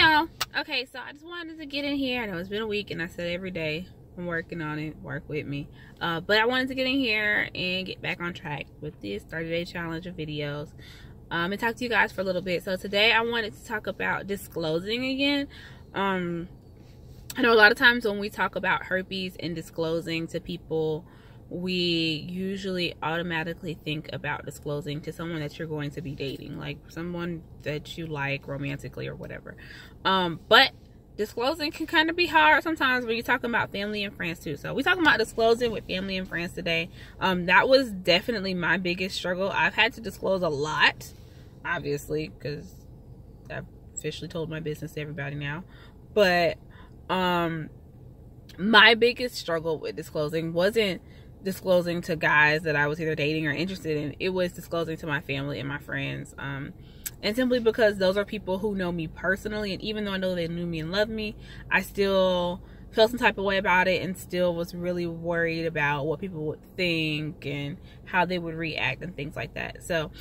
y'all. Okay, so I just wanted to get in here. I know it's been a week, and I said every day I'm working on it. Work with me. But I wanted to get in here and get back on track with this 30-day challenge of videos. And talk to you guys for a little bit. So today I wanted to talk about disclosing again. I know a lot of times when we talk about herpes and disclosing to people, we usually automatically think about disclosing to someone that you're going to be dating, like someone that you like romantically or whatever. But disclosing can kind of be hard sometimes when you're talking about family and friends too. So we're talking about disclosing with family and friends today. That was definitely my biggest struggle. I've had to disclose a lot, obviously, because I've officially told my business to everybody now. But my biggest struggle with disclosing wasn't disclosing to guys that I was either dating or interested in. It was disclosing to my family and my friends. And simply because those are people who know me personally, and even though I know they knew me and loved me, I still felt some type of way about it and still was really worried about what people would think and how they would react and things like that. So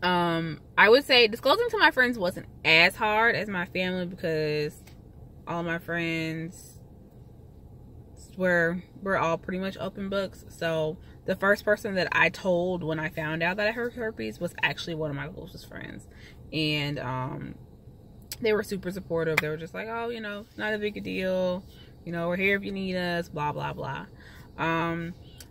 I would say disclosing to my friends wasn't as hard as my family, because all my friends we're all pretty much open books. So the first person that I told when I found out that I had herpes was actually one of my closest friends, and they were super supportive. They were just like, oh, you know, not a big deal, you know, we're here if you need us, blah blah blah.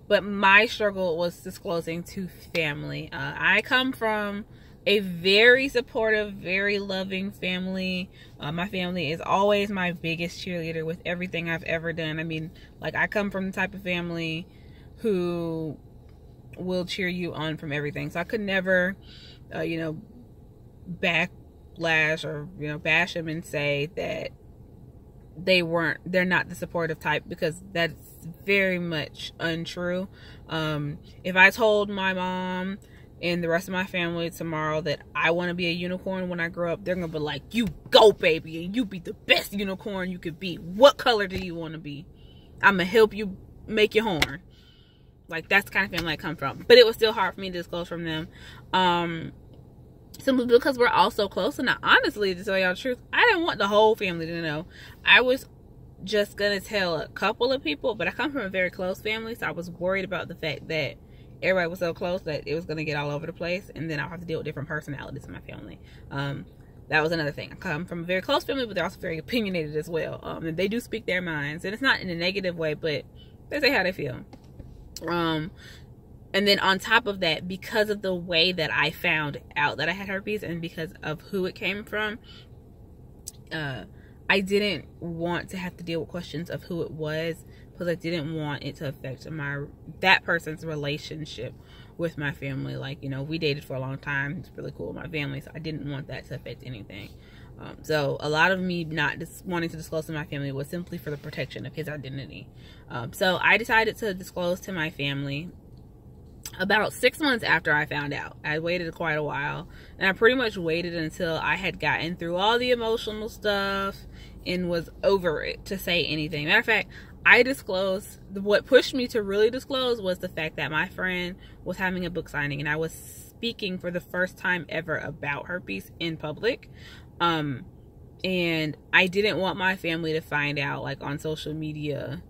But my struggle was disclosing to family. I come from a very supportive, very loving family. My family is always my biggest cheerleader with everything I've ever done. I mean, like, I come from the type of family who will cheer you on from everything. So I could never, you know, backlash or, you know, bash them and say that they're not the supportive type, because that's very much untrue. If I told my mom and the rest of my family tomorrow that I want to be a unicorn when I grow up, they're gonna be like, you go, baby, and you be the best unicorn you could be. What color do you want to be? I'm gonna help you make your horn. Like, that's the kind of family I come from. But it was still hard for me to disclose from them, simply because we're all so close. And honestly, to tell y'all the truth, I didn't want the whole family to know. I was just gonna tell a couple of people, but I come from a very close family, so I was worried about the fact that everybody was so close that it was going to get all over the place, and then I'll have to deal with different personalities in my family. That was another thing. I come from a very close family, but they're also very opinionated as well. And they do speak their minds, and it's not in a negative way, but they say how they feel. And then on top of that, because of the way that I found out that I had herpes and because of who it came from, I didn't want to have to deal with questions of who it was, because I didn't want it to affect that person's relationship with my family. Like, you know, we dated for a long time. It's really cool with my family, so I didn't want that to affect anything. So a lot of me not wanting to disclose to my family was simply for the protection of his identity. So I decided to disclose to my family about 6 months after I found out. I waited quite a while, and I pretty much waited until I had gotten through all the emotional stuff and was over it to say anything. Matter of fact, I disclosed, what pushed me to really disclose was the fact that my friend was having a book signing, and I was speaking for the first time ever about herpes in public. And I didn't want my family to find out, like, on social media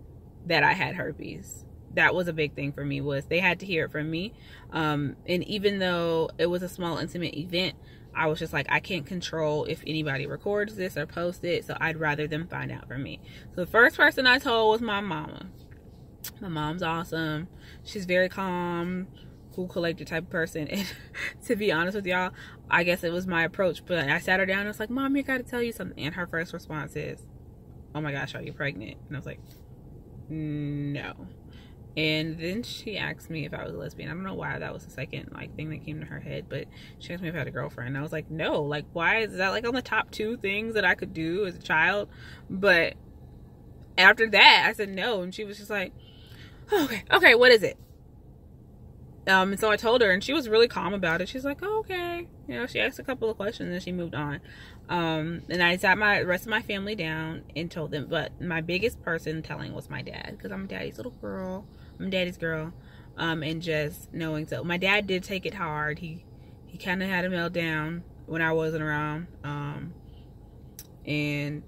that I had herpes. That was a big thing for me, was they had to hear it from me. And even though it was a small, intimate event, I was just like, I can't control if anybody records this or posts it, so I'd rather them find out from me. So the first person I told was my mama. My mom's awesome. She's very calm, cool, collected type of person. And to be honest with y'all, I guess it was my approach, but I sat her down and I was like, Mom, I gotta tell you something. And her first response is, oh my gosh, are you pregnant? And I was like, no. And then she asked me if I was a lesbian. I don't know why that was the second, like, thing that came to her head, but she asked me if I had a girlfriend. And I was like, no. Like, why is that, like, on the top 2 things that I could do as a child? But after that, I said no, and she was just like, oh, okay, what is it? And so I told her, and she was really calm about it. She's like, oh, okay. You know, she asked a couple of questions, and she moved on. And I sat the rest of my family down and told them. But my biggest person telling was my dad, because I'm daddy's little girl. I'm daddy's girl. And just knowing, so my dad did take it hard. He kind of had a meltdown when I wasn't around. And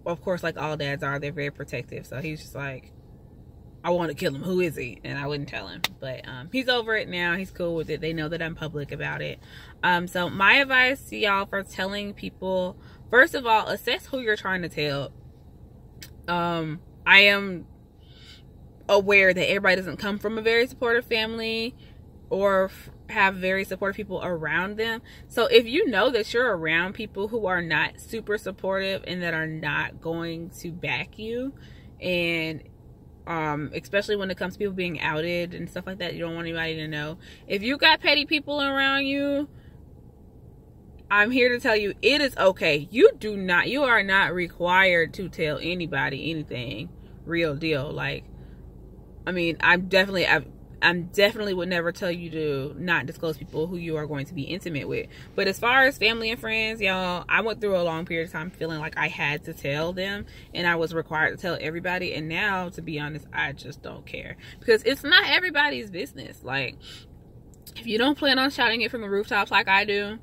of course, like all dads are, they're very protective. So he's just like, I want to kill him. Who is he? And I wouldn't tell him. But he's over it now. He's cool with it. They know that I'm public about it. So my advice to y'all for telling people, first of all, assess who you're trying to tell. I am aware that everybody doesn't come from a very supportive family or have very supportive people around them. So if you know that you're around people who are not super supportive and that are not going to back you, and especially when it comes to people being outed and stuff like that, you don't want anybody to know. If you got petty people around you, I'm here to tell you it is okay. You are not required to tell anybody anything. Real deal. Like, I mean, I'm definitely would never tell you to not disclose people who you are going to be intimate with. But as far as family and friends, y'all, I went through a long period of time feeling like I had to tell them and I was required to tell everybody. And now, to be honest, I just don't care, because it's not everybody's business. Like, if you don't plan on shouting it from the rooftops like I do,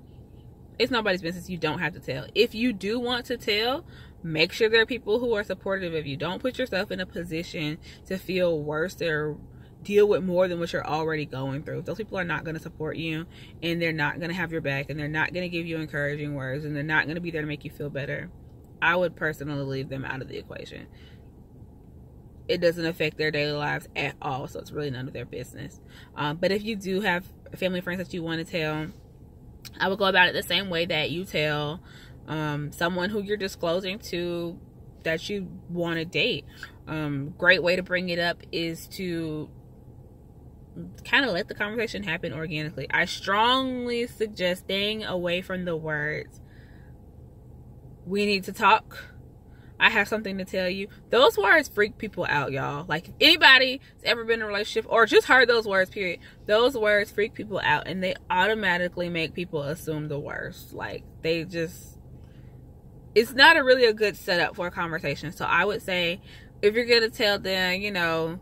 it's nobody's business. You don't have to tell. If you do want to tell, make sure there are people who are supportive of you. Don't put yourself in a position to feel worse or deal with more than what you're already going through. Those people are not going to support you, and they're not going to have your back, and they're not going to give you encouraging words, and they're not going to be there to make you feel better. I would personally leave them out of the equation. It doesn't affect their daily lives at all, so it's really none of their business. But if you do have family and friends that you want to tell, I would go about it the same way that you tell someone who you're disclosing to that you want to date. Great way to bring it up is to kind of let the conversation happen organically. I strongly suggest staying away from the words, "We need to talk," "I have something to tell you." Those words freak people out, y'all. Like, if anybody's ever been in a relationship or just heard those words, period, those words freak people out, and they automatically make people assume the worst. Like, it's not really a good setup for a conversation. So I would say, if you're going to tell them,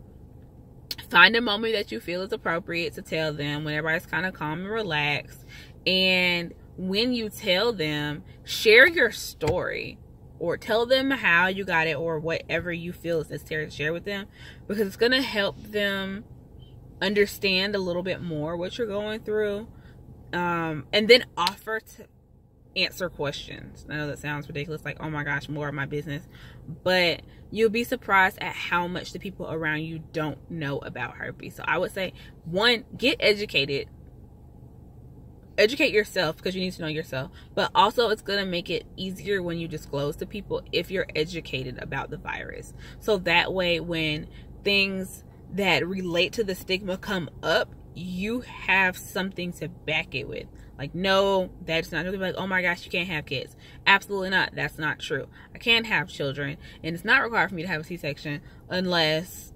find a moment that you feel is appropriate to tell them when everybody's kind of calm and relaxed. And when you tell them, share your story, or tell them how you got it, or whatever you feel is necessary to share with them, because it's going to help them understand a little bit more what you're going through. And then offer to answer questions. I know that sounds ridiculous, like, oh my gosh, more of my business, but you'll be surprised at how much the people around you don't know about herpes. So I would say, one, get educated. Educate yourself, because you need to know yourself, but also it's going to make it easier when you disclose to people if you're educated about the virus. So that way, when things that relate to the stigma come up, you have something to back it with. Like, no, that's not really like, oh my gosh, you can't have kids. Absolutely not. That's not true. I can have children, and it's not required for me to have a C-section unless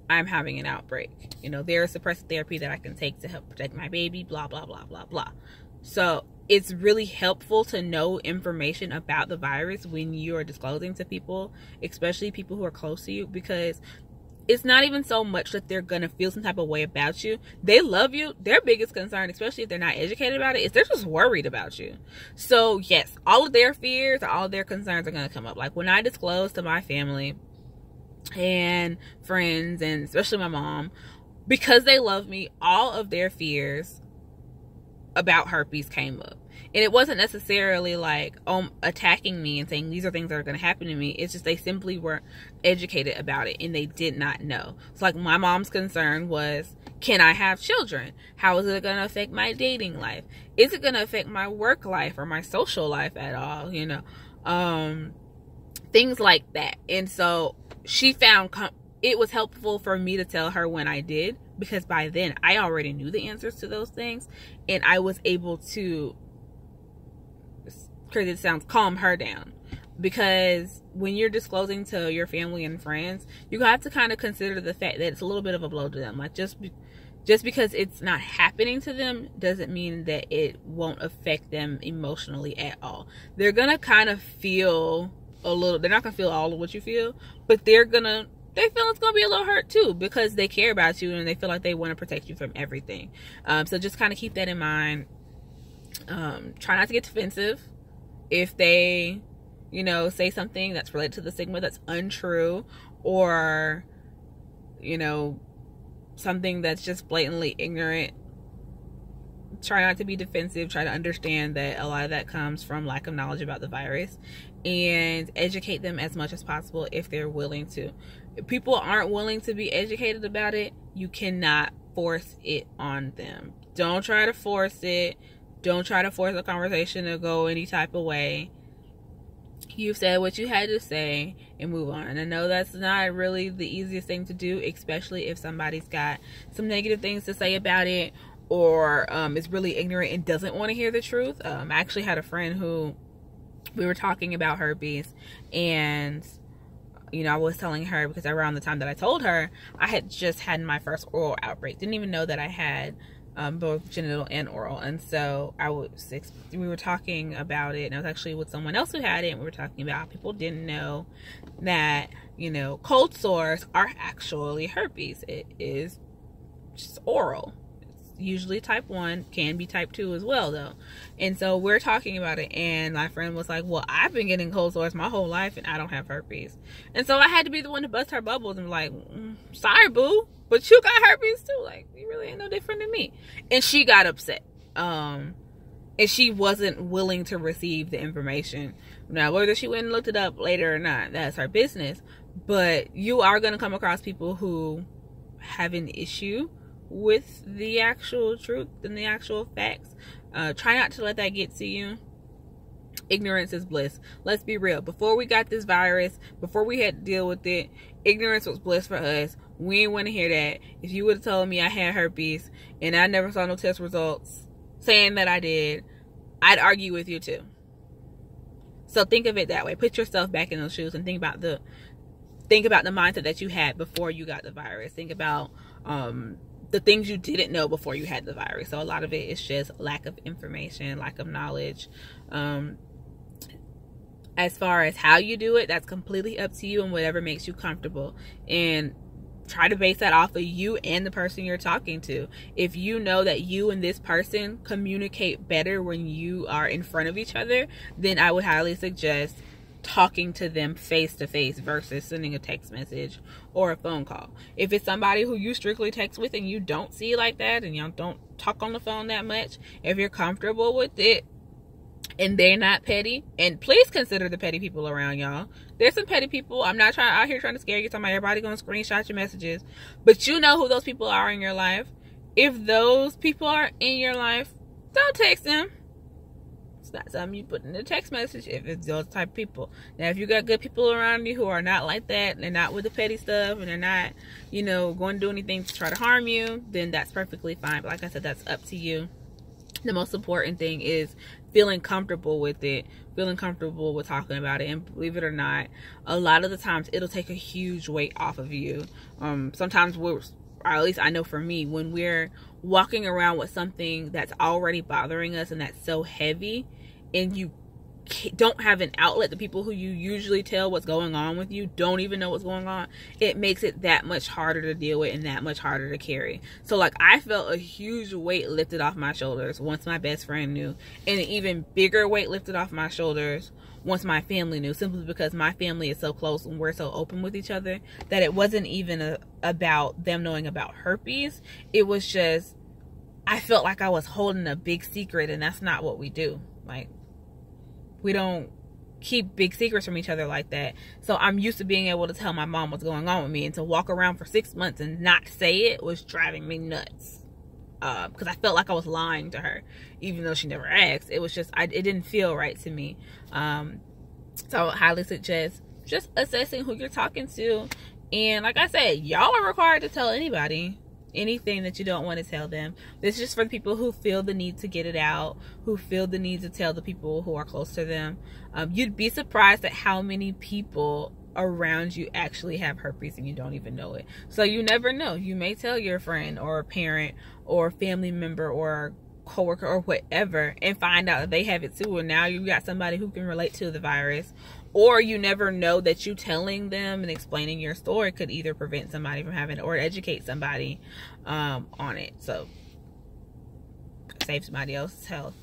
I'm having an outbreak. There's suppressive therapy that I can take to help protect my baby, blah, blah, blah, blah, blah. So it's really helpful to know information about the virus when you're disclosing to people, especially people who are close to you, because it's not even so much that they're going to feel some type of way about you. They love you. Their biggest concern, especially if they're not educated about it, is they're just worried about you. So yes, all of their fears or all of their concerns are going to come up. Like, when I disclose to my family and friends, and especially my mom, because they love me, all of their fears about herpes came up. And it wasn't necessarily like attacking me and saying these are things that are going to happen to me. It's just they simply weren't educated about it, and they did not know. So like, my mom's concern was, can I have children? How is it going to affect my dating life? Is it going to affect my work life or my social life at all? Things like that. And so she found it was helpful for me to tell her when I did, because by then I already knew the answers to those things, and I was able to, crazy it sounds, calm her down. Because when you're disclosing to your family and friends, you have to kind of consider the fact that it's a little bit of a blow to them. Like, just because it's not happening to them doesn't mean that it won't affect them emotionally at all. They're gonna kind of feel a little, they're not gonna feel all of what you feel, but they feel it's gonna be a little hurt too, because they care about you and they feel like they want to protect you from everything. So just kind of keep that in mind. Try not to get defensive if they you know, say something that's related to the stigma that's untrue, or, you know, something that's just blatantly ignorant, try not to be defensive. Try to understand that a lot of that comes from lack of knowledge about the virus, and educate them as much as possible if they're willing to. If people aren't willing to be educated about it, you cannot force it on them. Don't try to force it. Don't try to force a conversation to go any type of way. You've said what you had to say and move on. And I know that's not really the easiest thing to do, especially if somebody's got some negative things to say about it, or is really ignorant and doesn't want to hear the truth. I actually had a friend who, we were talking about herpes, and you know, I was telling her, because around the time that I told her, I had just had my first oral outbreak. Didn't even know that I had both genital and oral. And so we were talking about it, and I was actually with someone else who had it, and we were talking about how people didn't know that, you know, cold sores are actually herpes. It is just oral. Usually type 1, can be type 2 as well though. And so we're talking about it, and my friend was like, well, I've been getting cold sores my whole life and I don't have herpes. And so I had to be the one to bust her bubbles and be like, sorry boo, but you got herpes too. Like, you really ain't no different than me. And she got upset, and she wasn't willing to receive the information. Now, whether she went and looked it up later or not, that's her business. But you are going to come across people who have an issue with the actual truth and the actual facts. Try not to let that get to you. Ignorance is bliss. Let's be real. Before we got this virus, before we had to deal with it, ignorance was bliss for us. We didn't want to hear that. If you would have told me I had herpes and I never saw no test results saying that I did, I'd argue with you too. So think of it that way. Put yourself back in those shoes and think about the mindset that you had before you got the virus. Think about the things you didn't know before you had the virus. So a lot of it is just lack of information, lack of knowledge. As far as how you do it, that's completely up to you and whatever makes you comfortable. And try to base that off of you and the person you're talking to. If you know that you and this person communicate better when you are in front of each other, then I would highly suggest talking to them face to face versus sending a text message or a phone call. If it's somebody who you strictly text with and you don't see like that, and y'all don't talk on the phone that much, if you're comfortable with it and they're not petty, and please consider the petty people around y'all. There's some petty people. I'm not out here trying to scare you, talking about everybody gonna screenshot your messages, but you know who those people are in your life. If those people are in your life, don't text them. It's not something you put in a text message if it's those type of people. Now, if you got good people around you who are not like that, they're not with the petty stuff, and they're not, you know, going to do anything to try to harm you, then that's perfectly fine. But like I said, that's up to you. The most important thing is feeling comfortable with it, feeling comfortable with talking about it. And believe it or not, a lot of the times it'll take a huge weight off of you. Sometimes or at least I know for me, when we're walking around with something that's already bothering us and that's so heavy, and you don't have an outlet, the people who you usually tell what's going on with you don't even know what's going on, it makes it that much harder to deal with and that much harder to carry. So like, I felt a huge weight lifted off my shoulders once my best friend knew, and an even bigger weight lifted off my shoulders once my family knew, simply because my family is so close and we're so open with each other that it wasn't even about them knowing about herpes. It was just, I felt like I was holding a big secret, and that's not what we do. Like, we don't keep big secrets from each other like that. So I'm used to being able to tell my mom what's going on with me, and to walk around for 6 months and not say it was driving me nuts. Because I felt like I was lying to her, even though she never asked. It was just, it didn't feel right to me. So I would highly suggest just assessing who you're talking to. And like I said, y'all are required to tell anybody anything that you don't want to tell them. This is just for the people who feel the need to get it out, who feel the need to tell the people who are close to them. You'd be surprised at how many people around you actually have herpes and you don't even know it. So you never know. You may tell your friend or a parent or a family member or a coworker or whatever and find out that they have it too, and now you got somebody who can relate to the virus. Or you never know that you telling them and explaining your story could either prevent somebody from having it or educate somebody on it. So save somebody else's health.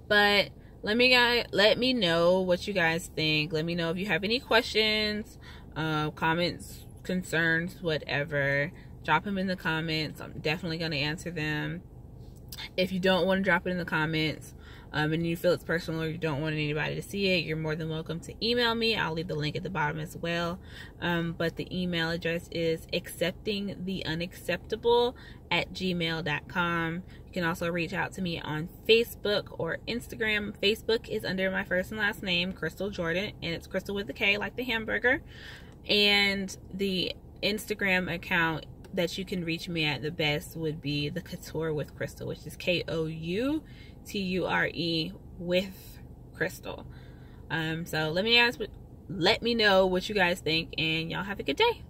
But let me know what you guys think. Let me know if you have any questions, comments, concerns, whatever. Drop them in the comments. I'm definitely going to answer them. If you don't want to drop it in the comments, and you feel it's personal, or you don't want anybody to see it, you're more than welcome to email me. I'll leave the link at the bottom as well. But the email address is acceptingtheunacceptable@gmail.com. You can also reach out to me on Facebook or Instagram. Facebook is under my first and last name, Crystal Jordan, and it's Crystal with a K, like the hamburger. And the Instagram account that you can reach me at the best would be the Couture with Crystal, which is KOUTURE with Crystal. So let me know what you guys think, and y'all have a good day.